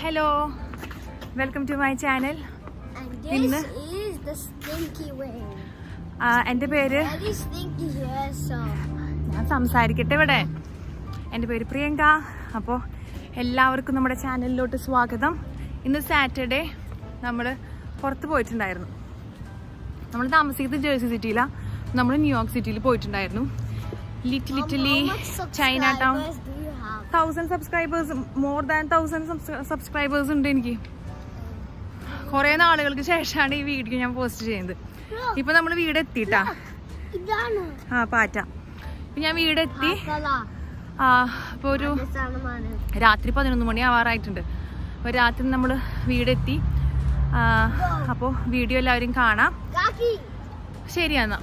Hello, welcome to my channel. And this is the stinky way. എൻ്റെ പേര് Very stinky here, so. ഞാൻ സംസാരിക്കട്ടെ ഇവിടെ. എൻ്റെ പേര് പ്രിയങ്ക. അപ്പോൾ എല്ലാവർക്കും നമ്മുടെ ചാനലിലോട്ട് സ്വാഗതം. ഇന്ന് സാറ്റർഡേ നമ്മൾ പുറത്ത് പോയിട്ടുണ്ടായിരുന്നു. നമ്മൾ താമസിക്കുന്നത് ജേഴ്സി സിറ്റിയിലാണ്. നമ്മൾ ന്യൂയോർക്ക് സിറ്റിയിൽ പോയിട്ടുണ്ടായിരുന്നു. Little Chinatown. 1000 subscribers, more than 1000 subscribers ഉണ്ട് എനിക്ക്. കുറേ നാളുകൾക്ക് ശേഷമാണ് ഈ വീഡിയോ ഞാൻ പോസ്റ്റ് ചെയ്യുന്നത്. ഇപ്പൊ നമ്മൾ വീട് എത്തിട്ടാ. പാറ്റ. ഇപ്പൊ ഞാൻ വീടെത്തി. ഇപ്പൊ ഒരു രാത്രി 11 മണി ആവാറായിട്ടുണ്ട്. അപ്പൊ രാത്രി നമ്മള് വീടെത്തി. അപ്പൊ വീഡിയോ എല്ലാവരും കാണാം. ശരിയെന്നാ.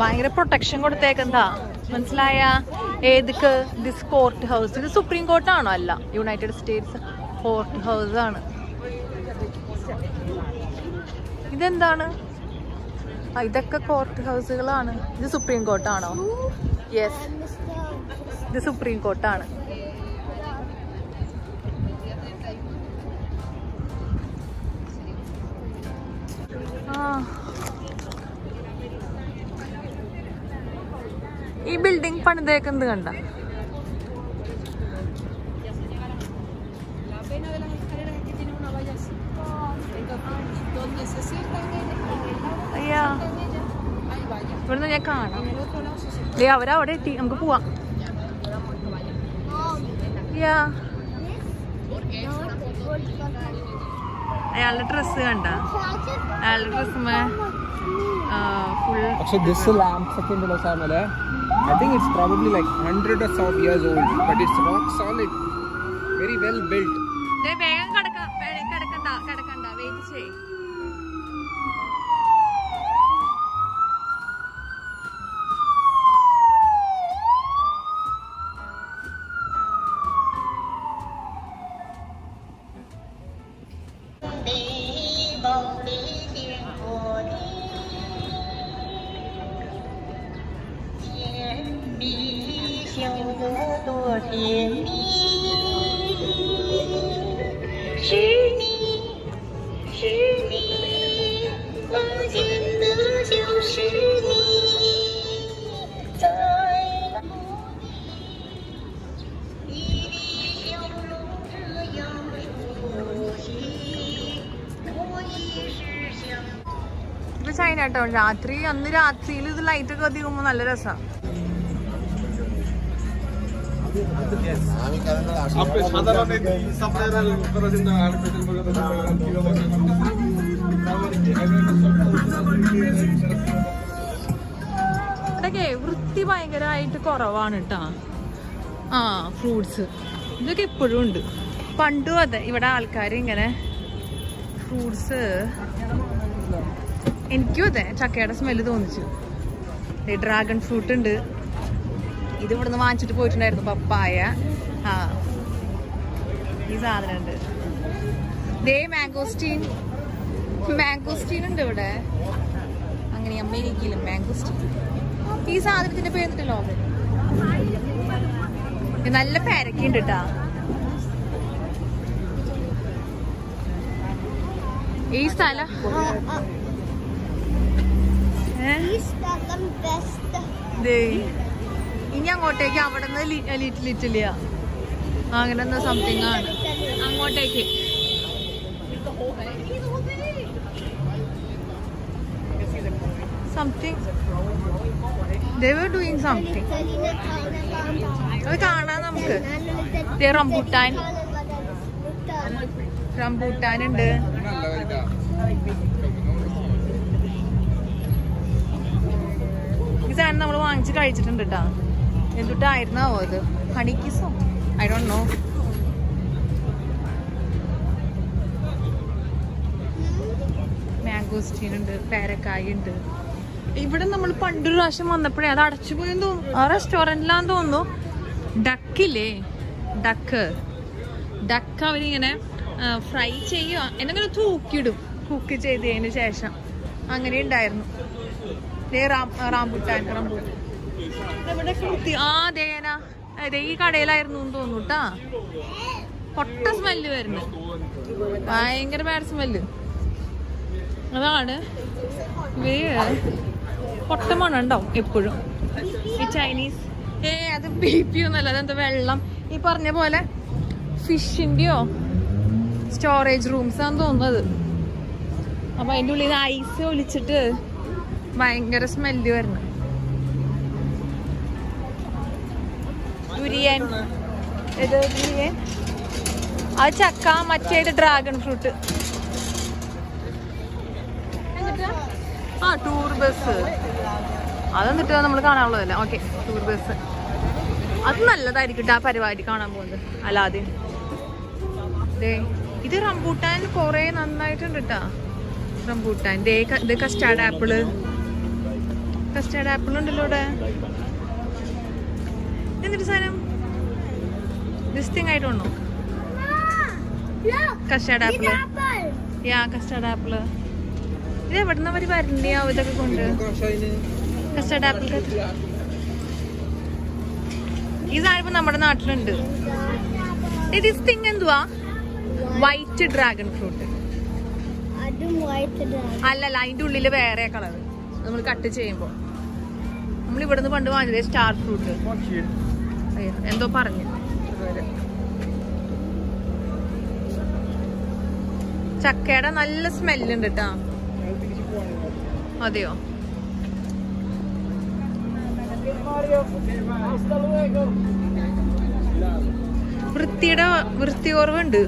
ഭയങ്കര പ്രൊട്ടക്ഷൻ കൊടുത്തേക്കെന്താ മനസ്സിലായ? ഏതൊക്കെ ദിസ് കോർട്ട് ഹൗസ്, ഇത് സുപ്രീം കോർട്ടാണോ? അല്ല, യുണൈറ്റഡ് സ്റ്റേറ്റ്സ് കോർട്ട് ഹൗസ് ആണ്. ഇതെന്താണ്? ഇതൊക്കെ കോർട്ട് ഹൗസുകളാണ്. ഇത് സുപ്രീം കോർട്ടാണോ? യെസ്, ഇത് സുപ്രീം കോർട്ടാണ്. ഈ ബിൽഡിംഗ് പണിതേക്കുന്നത് കണ്ട? അയ്യാ, ഇവിടുന്ന് ഞാൻ കാണാം. അവരവിടെ എത്തി, നമുക്ക് പോവാം. അയാളുടെ ഡ്രസ്സ് കണ്ട? അയാളുടെ ഡ്രസ്സുമേ full. Actually, this lamp second samale. I think it's probably like hundreds of years old, but it's rock solid, very well built. ദേ വേഗം കിടക്കണ്ട വെയിറ്റ് ചെയ്യ്. ഇത് ചൈന ടൗൺ. അന്ന് രാത്രിയിൽ ഇത് ലൈറ്റ് ഒക്കെ കത്തിക്കുമ്പോ നല്ല രസാ. ഇതൊക്കെ വൃത്തി ഭയങ്കരമായിട്ട് കുറവാണ് കേട്ടാ. ഫ്രൂട്ട്സ് ഇതൊക്കെ എപ്പോഴും ഉണ്ട്. പണ്ടും അതെ, ഇവിടെ ആൾക്കാർ ഇങ്ങനെ ഫ്രൂട്ട്സ്. എനിക്കും അതെ ചക്കയുടെ സ്മെല്ല് തോന്നിച്ചു. ഡ്രാഗൺ ഫ്രൂട്ട് ഉണ്ട്. ഇത് ഇവിടുന്ന് വാങ്ങിച്ചിട്ട് പോയിട്ടുണ്ടായിരുന്നു. പപ്പായ. ഈ സാധനം ഉണ്ട്. ദേ മാംഗോസ്റ്റീൻ ഉണ്ട് ഇവിടെ. അങ്ങനെ അമേരിക്കയിലും മാംഗോസ്റ്റീൻ. ഈ സാധനത്തിന്റെ പേരുണ്ടല്ലോ, നല്ല പേരക്കുണ്ട് കേട്ടാ. ഈ സ്ഥലം ഇനി അങ്ങോട്ടേക്ക് അവിടെ നിന്ന് ലിറ്റിലിയ അങ്ങനെ എന്താ സംതിങ് ആണ്. അങ്ങോട്ടേക്ക് something. They were doing something. അത് കാണാൻ നമുക്ക് റംബുട്ടാൻ റംബൂട്ടാനുണ്ട്. ഈ സാധനം നമ്മൾ വാങ്ങിച്ച് കഴിച്ചിട്ടുണ്ട് കേട്ടാ. എന്തുട്ടായിരുന്നാവോ അത്? ഹണിക്കിസോ? I don't know. മാംഗോസ്റ്റീൻ ഉണ്ട്, പേരക്കായ ഉണ്ട്. ഇവിടെ നമ്മൾ പണ്ടൊരു പ്രാവശ്യം വന്നപ്പോഴേ അത് അടച്ചു പോയെന്ന് തോന്നുന്നു. ആ റെസ്റ്റോറന്റിലാന്ന് തോന്നുന്നു. ഡക്കില്ലേ, ഡക്ക് അവരിങ്ങനെ ഫ്രൈ ചെയ്യുക, എന്നിങ്ങനെ തൂക്കിയിടും കുക്ക് ചെയ്തതിന് ശേഷം. അങ്ങനെ ഉണ്ടായിരുന്നു. റാംബുട്ടാൻ ഇവിടെ അതെ ഈ കടയിലായിരുന്നു എന്ന് തോന്നുന്നു കേട്ടാ. പൊട്ട സ്മെല്ല് വരുന്നു, ഭയങ്കര ബാഡ് സ്മെല്ല്. അതാണ് പൊട്ട മണം ഉണ്ടാവും എപ്പോഴും ഈ ചൈനീസ്. അത് ബീപ്പി ഒന്നല്ല, അതെന്താ വെള്ളം. ഈ പറഞ്ഞ പോലെ ഫിഷിന്റെയോ സ്റ്റോറേജ് റൂംസ് ആണെന്ന് തോന്നുന്നത്. അപ്പൊ അതിൻ്റെ ഉള്ളിൽ ഐസ് ഒലിച്ചിട്ട് ഭയങ്കര സ്മെല്ല് വരുന്നു. ദുരിയൻ, ഇത് ദുരിയൻ, അത് ചക്ക, മറ്റേത് ഡ്രാഗൺ ഫ്രൂട്ട്. എന്നിട്ട് ടൂർ ബസ്, അതെന്നിട്ട് നമ്മൾ കാണാനുള്ളതല്ല. ഓക്കെ, ടൂർ ബസ് അത് നല്ലതായിരിക്കും ആ പരിപാടി കാണാൻ പോകുന്നത്. അല്ലാതെ ഇത് റംബൂട്ടാൻ കൊറേ നന്നായിട്ടുണ്ട് കേട്ടാ. റംബൂട്ടാൻ, ഇത് കസ്റ്റാർഡ് ആപ്പിള് ഉണ്ടല്ലോ ഇവിടെ. എന്നിട്ട് സാധനം ദിസ് തിങ് ആയിട്ടുണ്ടോ? Custard apple. Custard apple. ഇത് എവിടുന്ന അവര് വരണ്ടിയാവും ഇതൊക്കെ കൊണ്ട്? Custard apple. ഈ സാധനം ഇപ്പൊ നമ്മുടെ നാട്ടിലുണ്ട്. ദിസ് തിങ് എന്തുവാ? White dragon fruit. അല്ലല്ല, അതിന്റെ ഉള്ളില് വേറെ കളർ. നമ്മൾ കട്ട് ചെയ്യുമ്പോ നമ്മൾ ഇവിടുന്ന് പണ്ട് വാങ്ങിയത് സ്റ്റാർ ഫ്രൂട്ട് എന്തോ പറഞ്ഞു. ചക്കയുടെ നല്ല സ്മെല്ലുണ്ട് കേട്ടാ. അതെയോ? വൃത്തി കുറവുണ്ട്.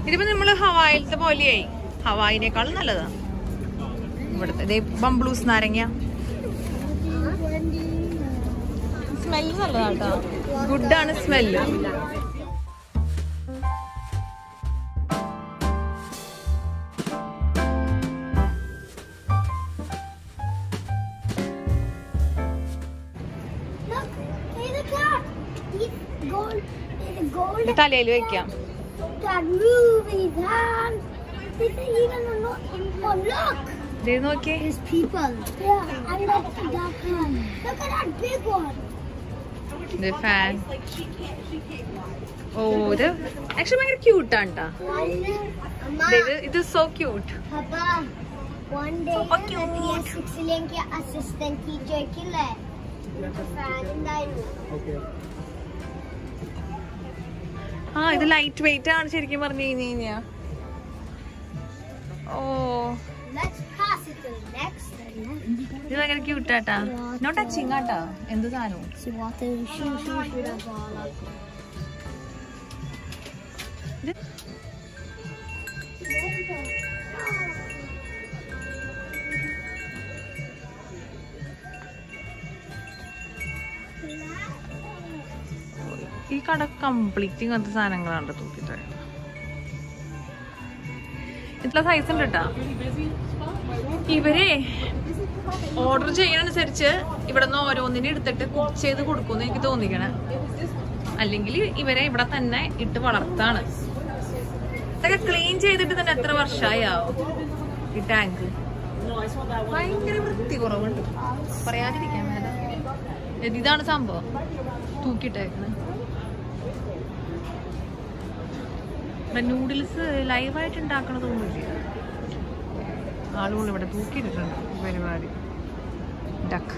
ഇതിപ്പോ നമ്മള് ഹവായിലത്തെ പോലെയായി. ഹവായിനേക്കാളും നല്ലതാ ഇവിടുത്തെ ബംബ്ലൂസ് നാരങ്ങ. സ്മെല്ല് നല്ലതാട്ടോ, ഗുഡാണ് സ്മെല്ല്. തലയിൽ വെക്കാം. നോക്കിയേ, ഫാൻ. ഓ, ഇത് ആക്ച്വലി ഭയങ്കര ക്യൂട്ടാണ് ട്ടാ. ഇത് സോ ക്യൂട്ട്. ഇത് ലൈറ്റ് വെയിറ്റ് ആണ് ശരിക്കും പറഞ്ഞു കഴിഞ്ഞാ. ഓ, ഇത് ഭയങ്കര ക്യൂട്ടാട്ടാ. നോ ടച്ചിങ് ആട്ടാ. എന്ത് സാധനവും ഈ കട കംപ്ലീറ്റ് ഇങ്ങനത്തെ സാധനങ്ങളാണ് തൂക്കിട്ട്. ഇത്ര സൈസ് ഉണ്ട് കേട്ടാ. ഇവരെ ഓർഡർ ചെയ്യണനുസരിച്ച് ഇവിടെ നിന്ന് ഓരോന്നിനെ എടുത്തിട്ട് കുക്ക് ചെയ്ത് കൊടുക്കുമെന്ന് എനിക്ക് തോന്നിക്കണേ. അല്ലെങ്കിൽ ഇവരെ ഇവിടെ തന്നെ ഇട്ട് വളർത്താണ്. ഇതൊക്കെ ക്ലീൻ ചെയ്തിട്ട് തന്നെ എത്ര വർഷമായാവും ഈ ടാങ്ക്. ഭയങ്കര വൃത്തി കുറവുണ്ട്, പറയാതിരിക്കാൻ വേണ്ട. ഇതാണ് സംഭവം തൂക്കിയിട്ടേക്കുന്നത്. നൂഡിൽസ് ലൈവായിട്ട് ഉണ്ടാക്കണതൊന്നുമില്ല. ആളുകൾ ഇവിടെ തൂക്കിയിട്ടിട്ടുണ്ട് പരിപാടി. ഡക്ക്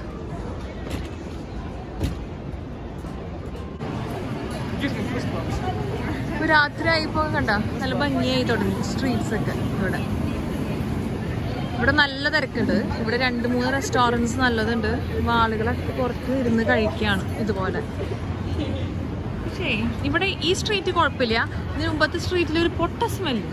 ഇപ്പൊ രാത്രി ആയിപ്പോ കണ്ട നല്ല ഭംഗിയായി തുടങ്ങി സ്ട്രീറ്റ്സ് ഒക്കെ. ഇവിടെ നല്ല തിരക്കുണ്ട്. ഇവിടെ 2-3 റെസ്റ്റോറൻറ്റ്സ് നല്ലതുണ്ട്. ആളുകളൊക്കെ പുറത്ത് ഇരുന്ന് കഴിക്കുകയാണ് ഇതുപോലെ. പക്ഷേ ഇവിടെ ഈ സ്ട്രീറ്റ് കുഴപ്പമില്ല, ഇതിന് മുമ്പത്തെ സ്ട്രീറ്റിൽ ഒരു പൊട്ട സ്മെല്ല്.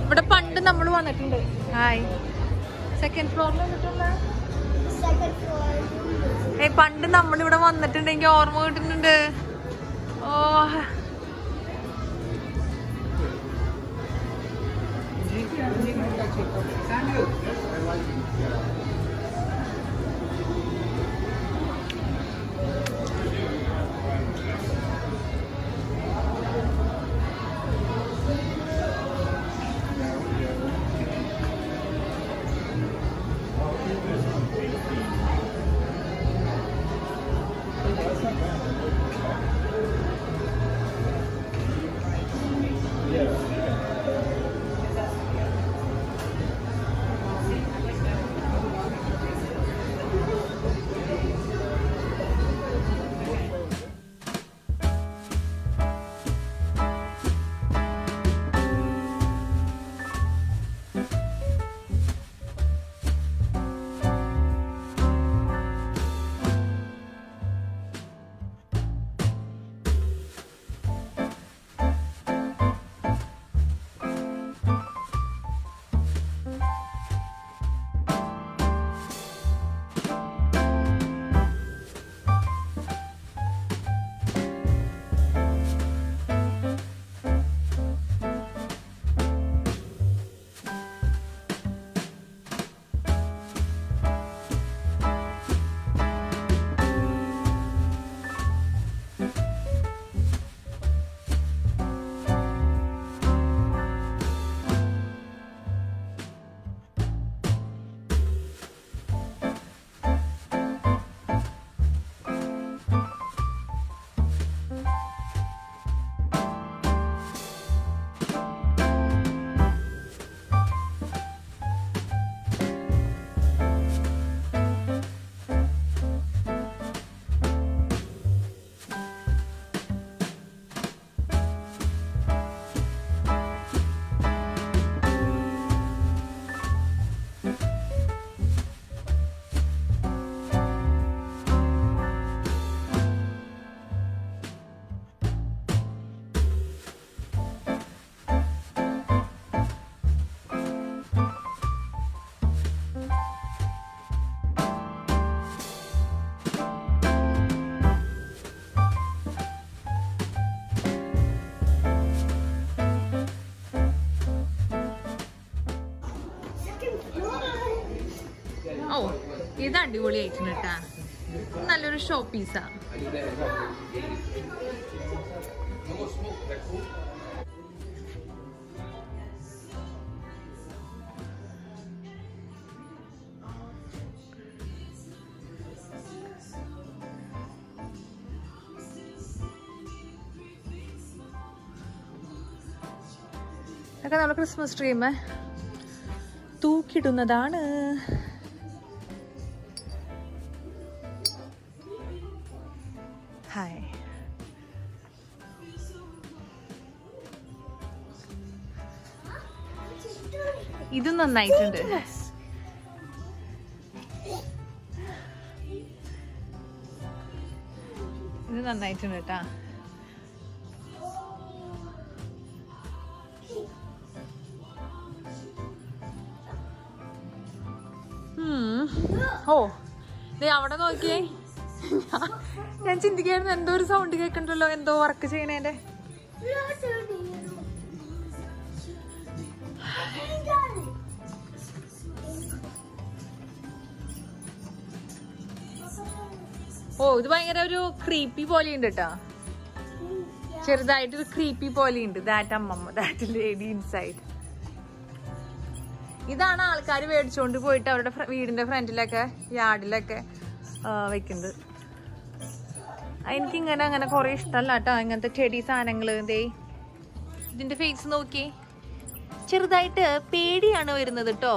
ഇവിടെ പണ്ട് നമ്മൾ വന്നിട്ടുണ്ട്. ഹായ്, സെക്കൻഡ് ഫ്ലോറിൽ പണ്ട് നമ്മളിവിടെ വന്നിട്ടുണ്ട്. എനിക്ക് ഓർമ്മ കിട്ടുന്നുണ്ട്. ഓ, ഓ ഇത് അടിപൊളിയായിട്ടുണ്ട് കേട്ടാ. നല്ലൊരു ഷോ പീസാ. ഒക്കെ നമ്മൾ ക്രിസ്മസ് ട്രീമ് തൂക്കിടുന്നതാണ്. ഹായ്, ഇതും നന്നായിട്ടുണ്ട്. ഇത് നന്നായിട്ടുണ്ട് കേട്ടാ. ഓ ദേ അവിടെ നോക്കിയേ. ഞാൻ ചിന്തിക്കായിരുന്നു എന്തോ ഒരു സൗണ്ട് കേൾക്കണ്ടല്ലോ, എന്തോ വർക്ക് ചെയ്യണേന്റെ. ഓ ഇത് ഭയങ്കര ഒരു ക്രീപ്പി പോലെയുണ്ട് കേട്ടാ. ചെറുതായിട്ടൊരു ക്രീപ്പി പോലെയുണ്ട്. ദാറ്റ് അമ്മമ്മ, ദാറ്റ് ലേഡി ഇൻസൈഡ്. ഇതാണ് ആൾക്കാർ മേടിച്ചോണ്ട് പോയിട്ട് അവരുടെ വീടിന്റെ ഫ്രണ്ടിലൊക്കെ യാർഡിലൊക്കെ വെക്കുന്നത്. എനിക്കിങ്ങനെ അങ്ങനെ കുറെ ഇഷ്ടമല്ല കേട്ടോ ഇങ്ങനത്തെ ചെടി സാധനങ്ങള്. ദേ ഇതിന്റെ ഫേസ് നോക്കി, ചെറുതായിട്ട് പേടിയാണ് വരുന്നത് കേട്ടോ.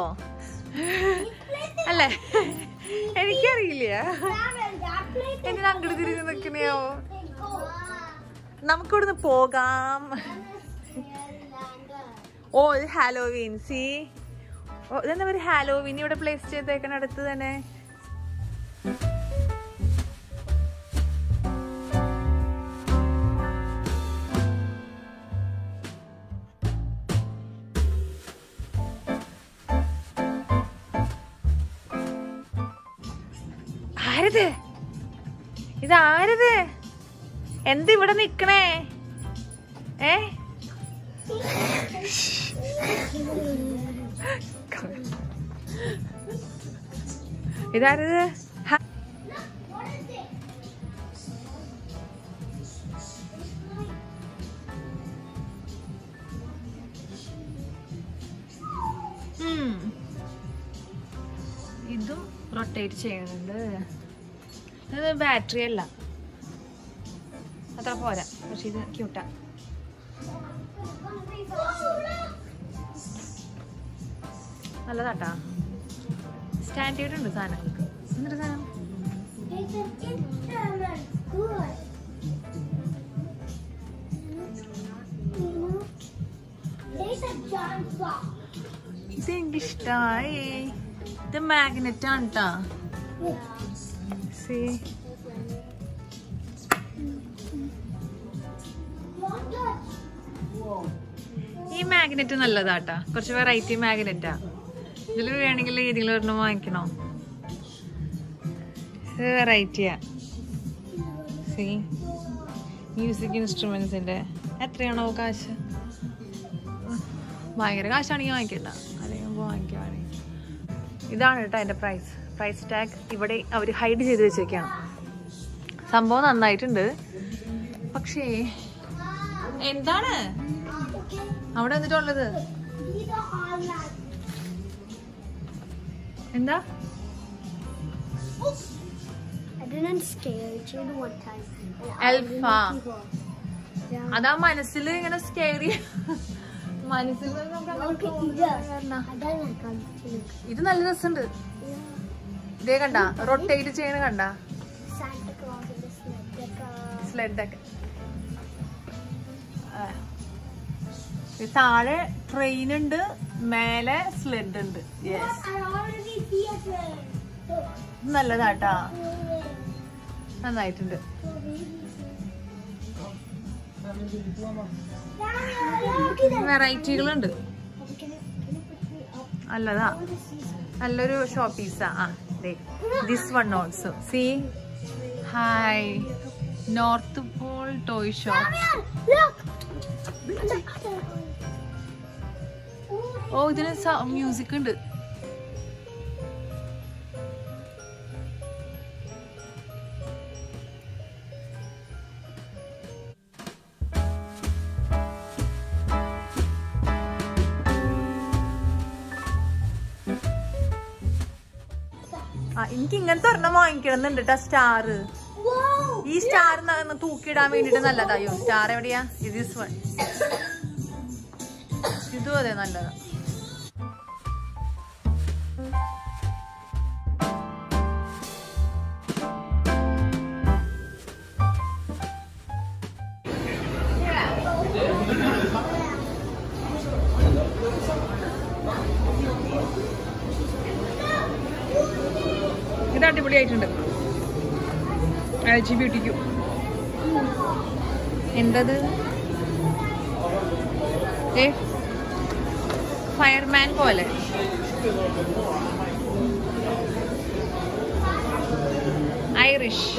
അല്ലേ? എനിക്കറിയില്ല എന്തിനാ അങ്ങോട്ട് തിരിഞ്ഞ് നിൽക്കണയോ. നമുക്കിവിടുന്ന് പോകാം. ഓ ഇത് ഹാലോവീൻ. സി ഓ ഇതെന്താ ഒരു ഹാലോവീൻ ഇവിടെ പ്ലേസ് ചെയ്തേക്കണ അടുത്ത് തന്നെ. ആരത്? ഇതാരത്? എന്തിവിടെ നിക്കണേ? ഇതാരത്? ഇതും റൊട്ടേറ്റ് ചെയ്യുന്നുണ്ട്. ഇത് ബാറ്ററി അല്ല, അത്ര പോരാ, പക്ഷെ ഇത് ക്യൂട്ടാ. നല്ലതാട്ടാ. സ്റ്റാൻഡേർഡ് ഉണ്ട് സാധനങ്ങൾക്ക്. എന്നിട്ട് സാധനം ഇത് എനിക്കിഷ്ടായി. ഇത് മാഗ്നറ്റ് ആണ് ട്ടാ. ഈ മാഗ്നറ്റ് നല്ലതാട്ടാ. കുറച്ച് വെറൈറ്റി മാഗ്നറ്റാ. ഇതിൽ വേണമെങ്കിൽ ഏതെങ്കിലും ഒരെണ്ണം വാങ്ങിക്കണോ? ഇത് വെറൈറ്റിയാ. സി മ്യൂസിക് ഇൻസ്ട്രുമെന്റ്സിന്റെ എത്രയാണോ കാശ്? ഭയങ്കര കാശാണെങ്കിൽ വാങ്ങിക്കണ്ട, അല്ലെങ്കിൽ വാങ്ങിക്കുവാണെങ്കിൽ. ഇതാണ് കേട്ടോ എൻ്റെ പ്രൈസ് ടാഗ്. ഇവിടെ അവർ ഹൈഡ് ചെയ്ത് വെച്ചേക്കാണ്. സംഭവം നന്നായിട്ടുണ്ട്, പക്ഷേ എന്താണ് അവിടെ എന്നിട്ടുള്ളത്? എന്താ? എൽഫ. അതാ മനസ്സിൽ ഇങ്ങനെ സ്കെയറി. മനസ്സിൽ ഇത് നല്ല രസമുണ്ട്. ഇതേ കണ്ട റൊട്ടേറ്റ് ചെയ്യണ കണ്ട സ്ലെഡൊക്കെ. താഴെ ട്രെയിൻ ഉണ്ട്, മേലെ സ്ലെഡ് ഉണ്ട്. നല്ലതാട്ടാ, നന്നായിട്ടുണ്ട്. വെറൈറ്റികളുണ്ട്. നല്ലതാ, നല്ലൊരു ഷോ പീസാ. This one also. See hi, North Pole toy shop. ഓ ഇതിന് മ്യൂസിക് ഉണ്ട്. എനിക്ക് ഇങ്ങനത്തെ ഒരെണ്ണം വാങ്ങിക്കണം എന്നുണ്ട് കേട്ടോ. സ്റ്റാർ, ഈ സ്റ്റാർ തൂക്കിയിടാൻ വേണ്ടിട്ട് നല്ലതായോ. സ്റ്റാർ എവിടെയാ? ഇത് വൺ, ഇതും അതെ നല്ലതാ. ഇത് അടിപൊളിയായിട്ടുണ്ട്. LGBTQ എന്തത്? ഫയർമാൻ പോലെ. Irish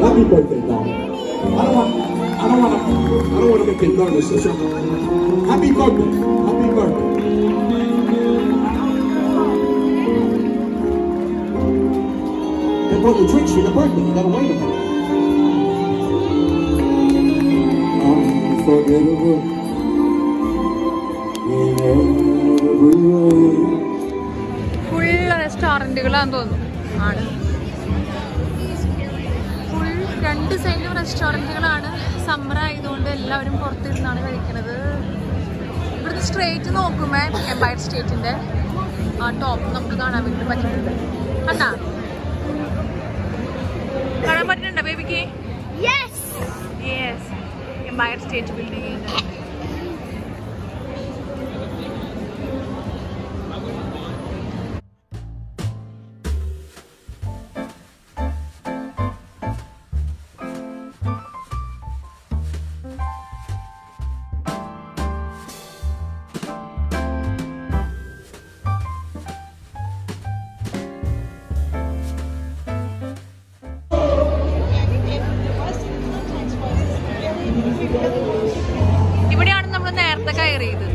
Happy birthday, dog. I don't want to make it nervous. Happy birthday. Happy birthday. They brought the drinks for your birthday. You gotta wait a minute. Unforgettable. In every way. Full റെസ്റ്റോറൻറ്റുകളാന്ന് തോന്നുന്നു. ആണ് full രണ്ട് സൈഡിലും റെസ്റ്റോറൻറ്റുകളാണ്. Summer ആയതുകൊണ്ട് എല്ലാവരും പുറത്തിരുന്നാണ് കഴിക്കുന്നത്. ഇവിടുത്തെ straight നോക്കുമ്പോൾ എംപയർ സ്റ്റേറ്റിൻ്റെ ആ ടോപ്പ് നമുക്ക് കാണാൻ വേണ്ടി പറ്റുന്നുണ്ട്. കണ്ടാ കാണാൻ പറ്റുന്നുണ്ടോ ബേബിക്ക്? Yes, Empire State Building. ഇവിടെയാണ് നമ്മൾ നേരത്തെ കയറിയത്.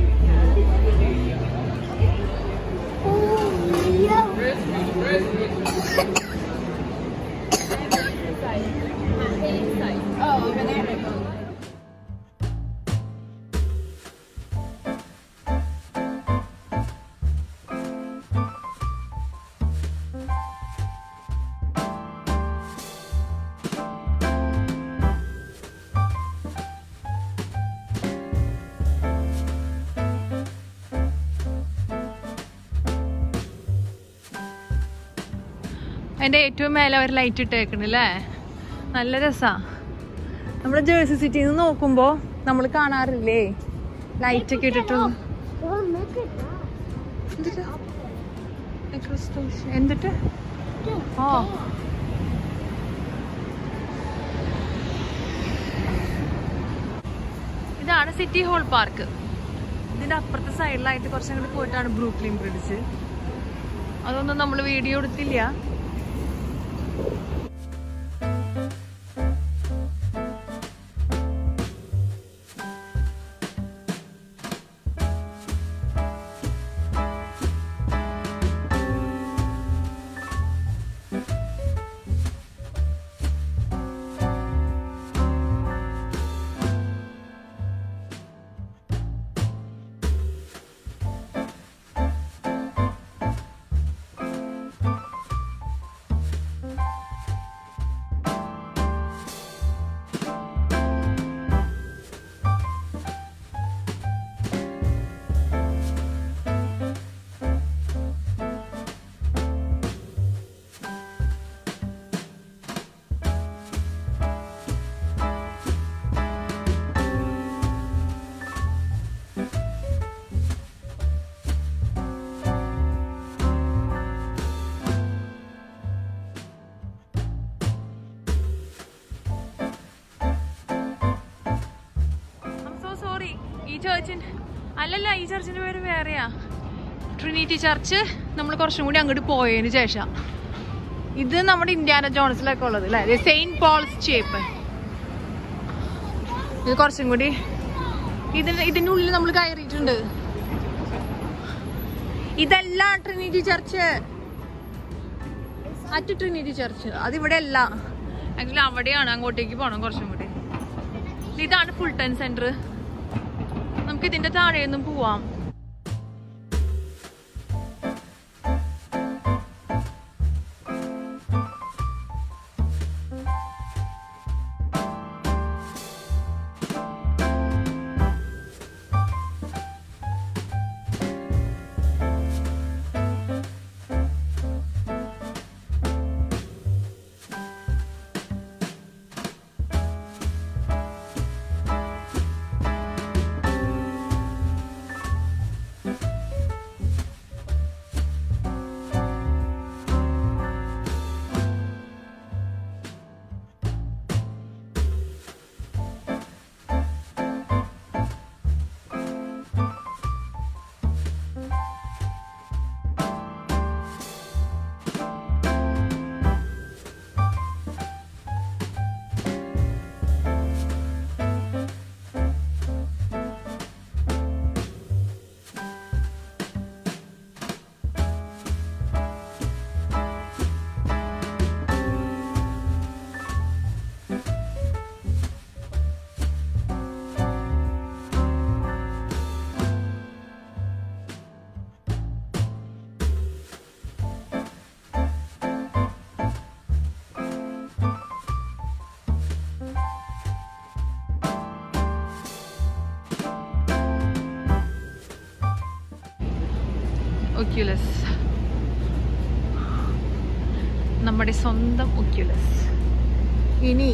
അതിൻ്റെ ഏറ്റവും മേലെ അവർ ലൈറ്റ് ഇട്ടേക്കണല്ലേ, നല്ല രസമാണ്. നമ്മുടെ ജേഴ്സി സിറ്റിയിൽ നിന്ന് നോക്കുമ്പോൾ നമ്മൾ കാണാറില്ലേ ലൈറ്റൊക്കെ ഇട്ടിട്ട്. എന്നിട്ട് ഓ ഇതാണ് സിറ്റി ഹോൾ പാർക്ക്. ഇതിൻ്റെ അപ്പുറത്തെ സൈഡിലായിട്ട് കുറച്ചും കൂടി പോയിട്ടാണ് ബ്രൂക്ലിൻ ബ്രിഡ്ജ്. അതൊന്നും നമ്മൾ വീഡിയോ എടുത്തില്ല. അല്ലല്ല, ഈ ചർച്ചിന്റെ പേര് വേറെയാ, ട്രിനിറ്റി ചർച്ച്. നമ്മൾ കുറച്ചും കൂടി അങ്ങോട്ട് പോയതിന് ശേഷം ഇത് നമ്മുടെ ഇന്ത്യാന ജോൺസിലൊക്കെ ഉള്ളത് അല്ലേ, സെയിന്റ് പോൾസ് ചേപ്പ്. ഇത് കുറച്ചും കൂടി ഇതിന്റെ ഉള്ളിൽ നമ്മൾ കയറിയിട്ടുണ്ട്. ഇതല്ല Trinity church, at Trinity church അതിവിടെ അല്ല, ആക്ച്വലി അവിടെയാണ്, അങ്ങോട്ടേക്ക് പോകണം കുറച്ചും കൂടി. ഇതാണ് ഫുൾട്ടൺ സെന്റർ. നമുക്ക് ഇതിന്റെ താഴെയൊന്നും പോവാം. ഒക്യുലസ്, നമ്മുടെ സ്വന്തം ഒക്യുലസ്. ഇനി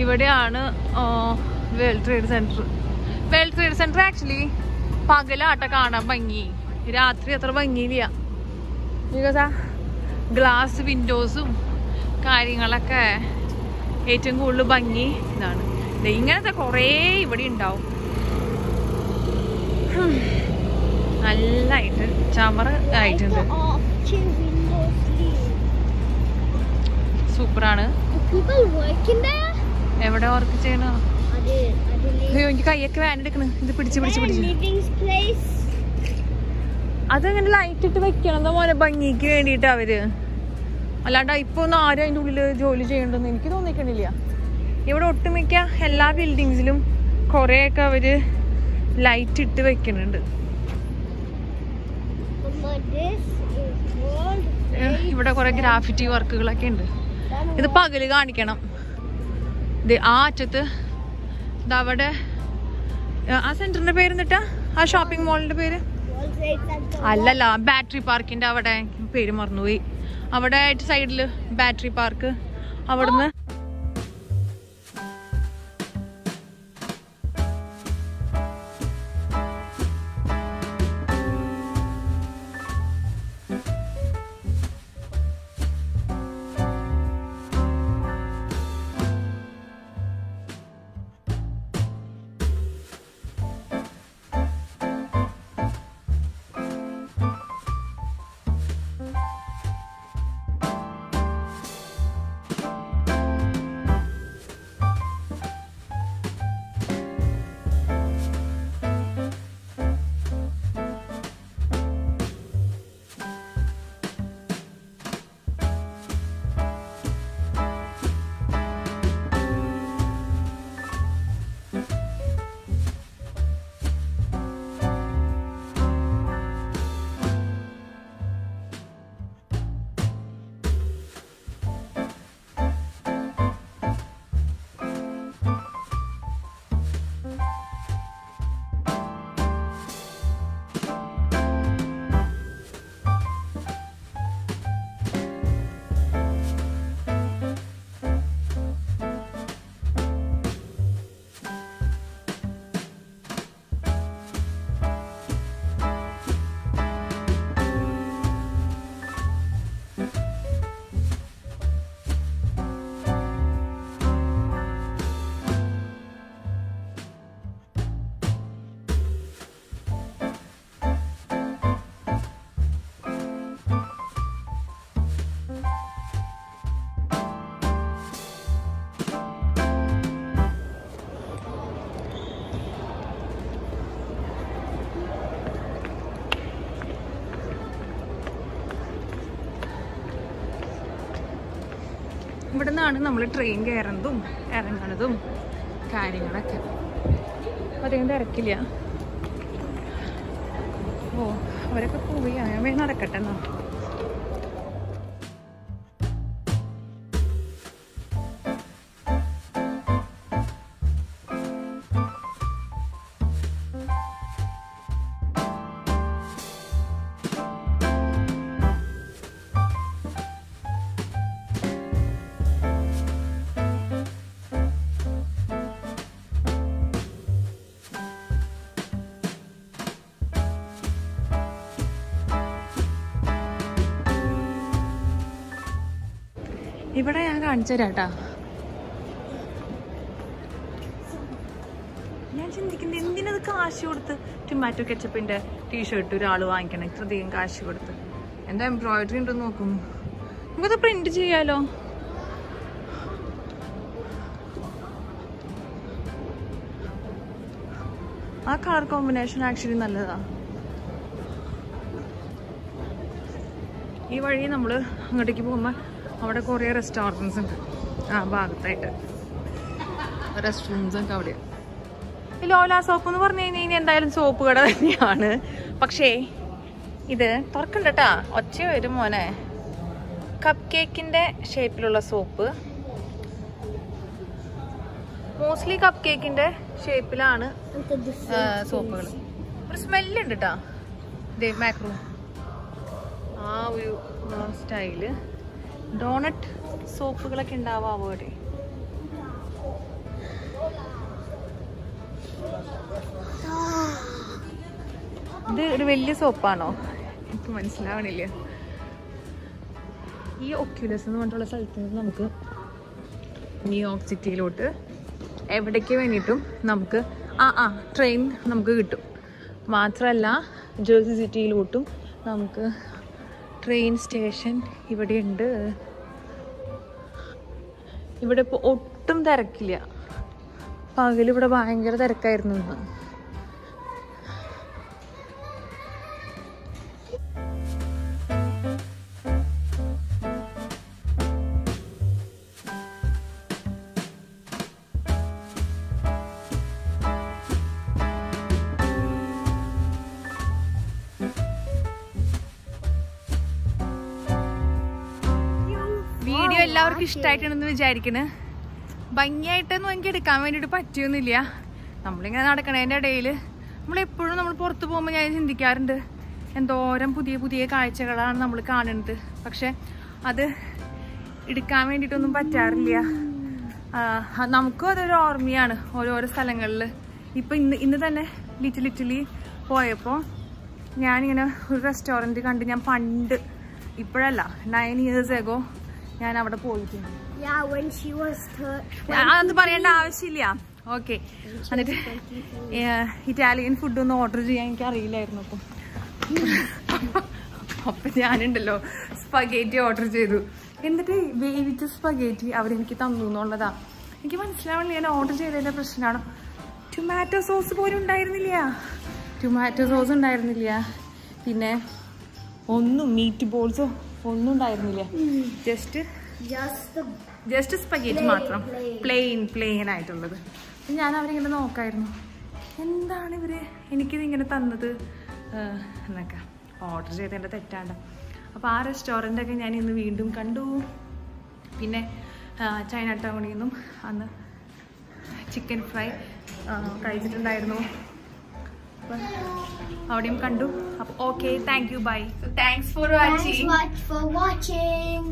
ഇവിടെയാണ് World Trade Center. World Trade Center actually പകലാട്ട കാണാൻ ഭംഗി, രാത്രി അത്ര ഭംഗിയില്ല. ബിക്കോസ് ആ ഗ്ലാസ് വിൻഡോസും കാര്യങ്ങളൊക്കെ ഏറ്റവും കൂടുതൽ ഭംഗി ഇതാണ്. ഇങ്ങനത്തെ കുറേ ഇവിടെ ഉണ്ടാവും. നല്ലായിട്ട് ചമറ് ആയിട്ടുണ്ട്. സൂപ്പറാണ്. എവിടെ വർക്ക് ചെയ്യണ? എനിക്ക് കൈയൊക്കെ വേനെടുക്കണ്. ഇത് പിടിച്ച് പിടിച്ച് പിടിച്ച് അതങ്ങനെ ലൈറ്റ് ഇട്ട് വെക്കണം മോനെ, ഭംഗിക്ക് വേണ്ടിയിട്ട് അവര്. അല്ലാണ്ട് ഇപ്പൊ ഒന്നും ആരും അതിൻ്റെ ഉള്ളിൽ ജോലി ചെയ്യണ്ടെന്ന് എനിക്ക് തോന്നിക്കണില്ല. ഇവിടെ ഒട്ടുമിക്ക എല്ലാ ബിൽഡിങ്സിലും കുറെയൊക്കെ അവര് ലൈറ്റ് ഇട്ട് വെക്കുന്നുണ്ട്. ഇവിടെ കുറെ ഗ്രാഫിറ്റി വർക്കുകളൊക്കെ ഉണ്ട്. ഇത് പകല് കാണിക്കണം. ഇത് ആ അറ്റത്ത് അവിടെ ആ സെന്ററിന്റെ പേര് എന്നിട്ടാ, ആ ഷോപ്പിംഗ് മോളിന്റെ പേര് അല്ലല്ല, ബാറ്ററി പാർക്കിന്റെ അവിടെ പേര് മറന്നുപോയി. അവിടെ സൈഡില് ബാറ്ററി പാർക്ക്. അവിടുന്ന് ഇവിടെ നിന്നാണ് നമ്മൾ ട്രെയിൻ കയറുന്നതും ഇറങ്ങണതും കാര്യങ്ങളൊക്കെ. അധികം തിരക്കില്ല. ഓ അവരൊക്കെ പോയി അങ്ങനെ നടക്കട്ടെ എന്നാ. ഇവിടെ ഞാൻ കാണിച്ചു തരാട്ടാ. ഞാൻ ചിന്തിക്കുന്നത് എന്തിനത് കാശ് കൊടുത്ത് ടൊമാറ്റോ കെച്ചപ്പിന്റെ ടീഷർട്ട് ഒരാൾ വാങ്ങിക്കണം ഇത്രയധികം കാശ് കൊടുത്ത്. എന്താ എംബ്രോയിഡറി ഉണ്ടെന്ന് നോക്കുന്നു. നമുക്കത് പ്രിന്റ് ചെയ്യാലോ. ആ കളർ കോമ്പിനേഷൻ ആക്ച്വലി നല്ലതാ. ഈ വഴി നമ്മൾ അങ്ങോട്ടേക്ക് പോകുമ്പോൾ അവിടെ കുറേ റെസ്റ്റോറൻറ്റ്സ് ഉണ്ട്. ആ ഭാഗത്തായിട്ട് റെസ്റ്റോറൻറ്റ്സ് ഒക്കെ അവിടെയാണ്. ഈ ലോല സോപ്പ് എന്ന് പറഞ്ഞു കഴിഞ്ഞാൽ എന്തായാലും സോപ്പ് കട തന്നെയാണ്. പക്ഷേ ഇത് തുറക്കണ്ടട്ടാ, ഒച്ച വരും മോനെ. കപ്പ് കേക്കിൻ്റെ ഷേപ്പിലുള്ള സോപ്പ്. മോസ്റ്റ്ലി കപ്പ് കേക്കിൻ്റെ ഷേപ്പിലാണ് സോപ്പുകൾ. ഒരു സ്മെല്ലുണ്ട് കേട്ടാ. ഇതേ മാക്രൂ ആ ഒരു സ്റ്റൈല്. ഡോണറ്റ് സോപ്പുകളൊക്കെ ഉണ്ടാവാം അവിടെ. ഇത് ഒരു വലിയ സോപ്പാണോ എനിക്ക് മനസ്സിലാവണില്ല. ഈ ഒക്യുലസ് എന്ന് പറഞ്ഞിട്ടുള്ള സ്ഥലത്ത് നിന്ന് നമുക്ക് ന്യൂയോർക്ക് സിറ്റിയിലോട്ട് എവിടേക്ക് വേണ്ടിയിട്ടും നമുക്ക് ട്രെയിൻ നമുക്ക് കിട്ടും. മാത്രമല്ല ജേഴ്സി സിറ്റിയിലോട്ടും നമുക്ക് ട്രെയിൻ സ്റ്റേഷൻ ഇവിടെയുണ്ട്. ഇവിടെ ഇപ്പോൾ ഒട്ടും തിരക്കില്ല. പകലിവിടെ ഭയങ്കര തിരക്കായിരുന്നു ഇന്ന്. വീഡിയോ എല്ലാവർക്കും ഇഷ്ടമായിട്ടുണ്ടെന്ന് വിചാരിക്കണ്. ഭംഗിയായിട്ടൊന്നും എനിക്ക് എടുക്കാൻ വേണ്ടിയിട്ട് പറ്റിയൊന്നുമില്ല. നമ്മളിങ്ങനെ നടക്കണതിൻ്റെ ഇടയിൽ നമ്മളെപ്പോഴും നമ്മൾ പുറത്ത് പോകുമ്പോൾ ഞാൻ ചിന്തിക്കാറുണ്ട് എന്തോരം പുതിയ പുതിയ കാഴ്ചകളാണ് നമ്മൾ കാണുന്നത്. പക്ഷെ അത് എടുക്കാൻ വേണ്ടിയിട്ടൊന്നും പറ്റാറില്ല. നമുക്കും അതൊരു ഓർമ്മയാണ് ഓരോരോ സ്ഥലങ്ങളിൽ. ഇപ്പം ഇന്ന് തന്നെ ലിറ്റിൽ ഇറ്റലി പോയപ്പോൾ ഞാനിങ്ങനെ ഒരു റെസ്റ്റോറൻറ്റ് കണ്ട്. ഞാൻ പണ്ട്, ഇപ്പോഴല്ല, 9 years ago ഞാൻ അവിടെ പോയിട്ടുണ്ട്. അതൊന്നും പറയേണ്ട ആവശ്യമില്ല. ഓക്കെ. എന്നിട്ട് ഇറ്റാലിയൻ ഫുഡൊന്നും ഓർഡർ ചെയ്യാൻ എനിക്ക് അറിയില്ലായിരുന്നു. അപ്പം ഞാനുണ്ടല്ലോ സ്പഗേറ്റി ഓർഡർ ചെയ്തു. എന്നിട്ട് വേവിച്ച സ്പഗേറ്റി അവരെനിക്ക് തന്നു എന്നുള്ളതാ. എനിക്ക് മനസ്സിലാവണില്ല ഞാൻ ഓർഡർ ചെയ്തതിൻ്റെ പ്രശ്നമാണോ. ടൊമാറ്റോ സോസ് പോലും ഉണ്ടായിരുന്നില്ല. ടൊമാറ്റോ സോസ് ഉണ്ടായിരുന്നില്ല. പിന്നെ ഒന്നും മീറ്റ് ബോൾസോ ഒന്നും ഉണ്ടായിരുന്നില്ല. ജസ്റ്റ് സ്പഗേറ്റി മാത്രം, പ്ലെയിൻ ആയിട്ടുള്ളത്. ഞാൻ അവരിങ്ങനെ നോക്കായിരുന്നു, എന്താണ് ഇവര് എനിക്കിത് ഇങ്ങനെ തന്നത് എന്നൊക്കെ. ഓർഡർ ചെയ്തതിൻ്റെ തെറ്റാണ്ട്. അപ്പോൾ ആ റെസ്റ്റോറൻ്റൊക്കെ ഞാൻ ഇന്ന് വീണ്ടും കണ്ടു. പിന്നെ ചൈന ടൗണിൽ നിന്നും അന്ന് ചിക്കൻ ഫ്രൈ കഴിച്ചിട്ടുണ്ടായിരുന്നു. അപ്പം അവിടെയും കണ്ടു. അപ്പോൾ okay, thank you, bye. Thanks for watching.